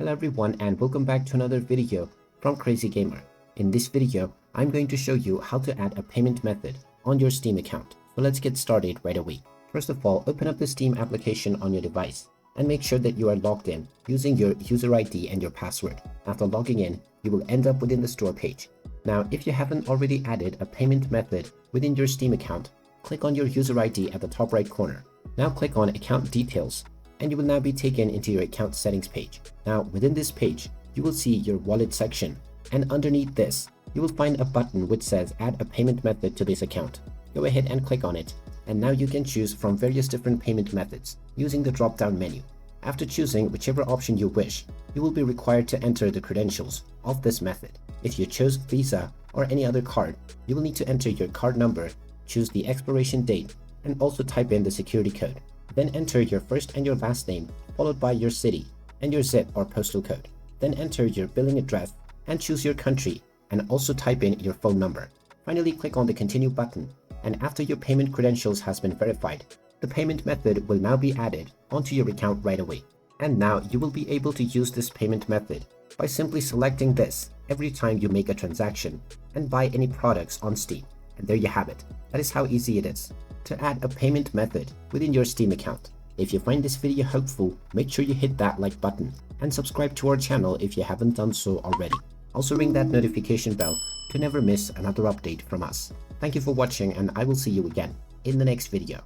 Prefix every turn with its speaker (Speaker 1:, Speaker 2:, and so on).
Speaker 1: Hello everyone and welcome back to another video from Crazy Gamer. In this video, I'm going to show you how to add a payment method on your Steam account. So let's get started right away. First of all, open up the Steam application on your device and make sure that you are logged in using your user ID and your password. After logging in, you will end up within the store page. Now, if you haven't already added a payment method within your Steam account, click on your user ID at the top right corner. Now click on Account Details, and you will now be taken into your account settings page. Now within this page, you will see your wallet section, and underneath this, you will find a button which says add a payment method to this account. Go ahead and click on it, and now you can choose from various different payment methods using the drop-down menu. After choosing whichever option you wish, you will be required to enter the credentials of this method. If you chose Visa or any other card, you will need to enter your card number, choose the expiration date, and also type in the security code. Then enter your first and your last name, followed by your city and your zip or postal code. Then enter your billing address and choose your country, and also type in your phone number. Finally, click on the Continue button, and after your payment credentials has been verified, the payment method will now be added onto your account right away. And now you will be able to use this payment method by simply selecting this every time you make a transaction and buy any products on Steam. And there you have it. That is how easy it is to add a payment method within your Steam account. If you find this video helpful, make sure you hit that like button and subscribe to our channel if you haven't done so already. Also ring that notification bell to never miss another update from us. Thank you for watching, and I will see you again in the next video.